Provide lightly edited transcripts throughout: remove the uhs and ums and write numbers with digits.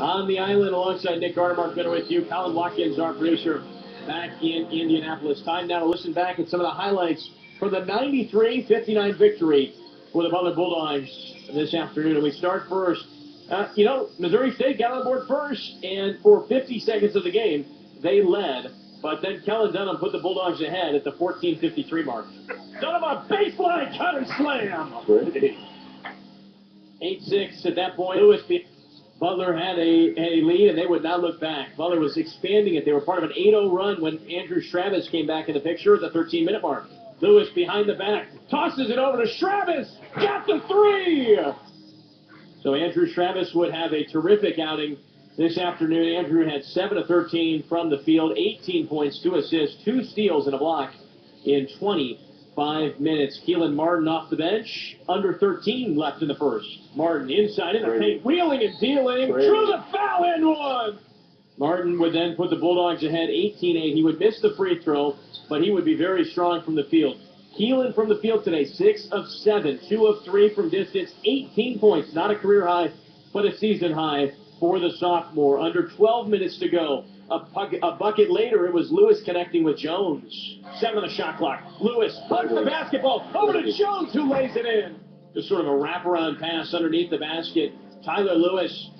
On the island alongside Nick Garner, Mark Bitter with you. Colin Watkins, our producer, back in Indianapolis. Time now to listen back at some of the highlights from the 93-59 victory for the Butler Bulldogs this afternoon. And we start first. Missouri State got on board first, and for 50 seconds of the game, they led. But then Kellen Dunham put the Bulldogs ahead at the 14:53 mark. Dunham a baseline cutter slam. 8-6 at that point. Butler had a lead, and they would not look back. Butler was expanding it. They were part of an 8-0 run when Andrew Stravis came back in the picture at the 13-minute mark. Lewis behind the back, tosses it over to Stravis. Got the three! So Andrew Stravis would have a terrific outing this afternoon. Andrew had 7 of 13 from the field, 18 points, 2 assists, 2 steals, and a block in 25 minutes. Keelan Martin off the bench, under 13 left in the first. Martin inside in the paint, wheeling and dealing, drew the foul and one. Martin would then put the Bulldogs ahead 18-8. He would miss the free throw, but he would be very strong from the field. Keelan from the field today, 6 of 7, 2 of 3 from distance, 18 points, not a career high, but a season high for the sophomore. Under 12 minutes to go. A bucket later, it was Lewis connecting with Jones. 7 on the shot clock. Lewis hugs the basketball over to Jones, who lays it in. Just sort of a wraparound pass underneath the basket. Tyler Lewis,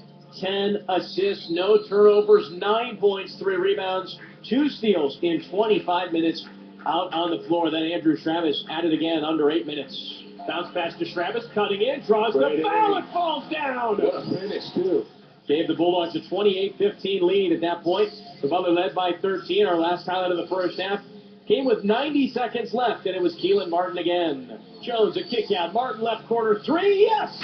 10 assists, no turnovers, 9 points, 3 rebounds, 2 steals in 25 minutes out on the floor. Then Andrew Stravis added again under 8 minutes. Bounce pass to Stravis, cutting in, draws the foul, and falls down. What a finish, too. Gave the Bulldogs a 28-15 lead at that point. The Butler led by 13. Our last highlight of the first half came with 90 seconds left, and it was Keelan Martin again. Jones, a kick out. Martin left corner three. Yes!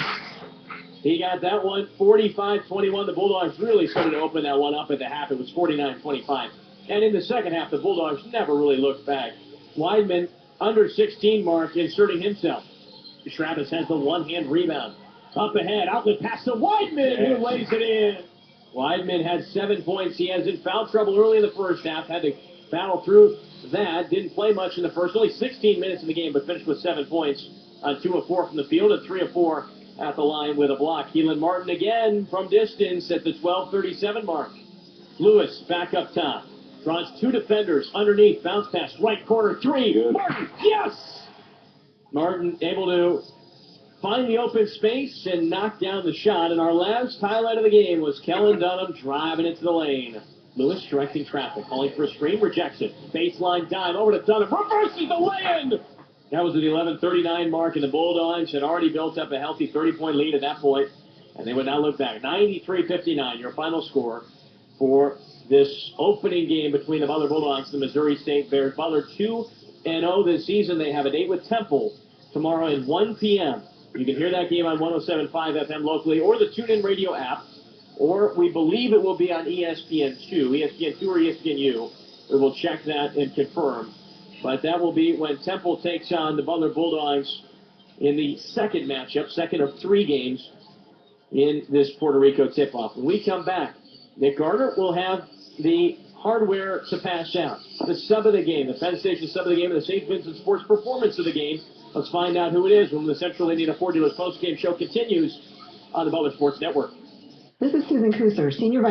He got that one, 45-21. The Bulldogs really started to open that one up at the half. It was 49-25. And in the second half, the Bulldogs never really looked back. Weidman, under 16 mark, inserting himself. Travis has the one-hand rebound. Up ahead, outlet pass to Weidman, who lays it in. Weidman had 7 points. He has in foul trouble early in the first half. Had to battle through that. Didn't play much in the first. Only 16 minutes in the game, but finished with 7 points on 2 of 4 from the field and 3 of 4 at the line with a block. Keelan Martin again from distance at the 12:37 mark. Lewis back up top. Draws 2 defenders underneath. Bounce pass, right corner, 3. Good. Martin, yes! Martin able to find the open space and knock down the shot. And our last highlight of the game was Kellen Dunham driving into the lane. Lewis directing traffic, calling for a screen, rejects it. Baseline dive over to Dunham, reverses the lay-in! That was at the 11:39 mark, and the Bulldogs had already built up a healthy 30-point lead at that point, and they would not look back. 93-59, your final score for this opening game between the Butler Bulldogs and the Missouri State Bears. Butler 2-0 this season. They have a date with Temple tomorrow at 1 p.m. You can hear that game on 107.5 FM locally or the TuneIn Radio app, or we believe it will be on ESPN2 or ESPNU. We will check that and confirm. But that will be when Temple takes on the Butler Bulldogs in the second matchup, second of 3 games in this Puerto Rico tip-off. When we come back, Nick Garner will have the hardware to pass out. The sub of the game, the Penn Station sub of the game, and the St. Vincent Sports performance of the game. Let's find out who it is when the Central Indiana Ford Dealers post-game show continues on the Butler Sports Network. This is Susan Kuser, Senior Vice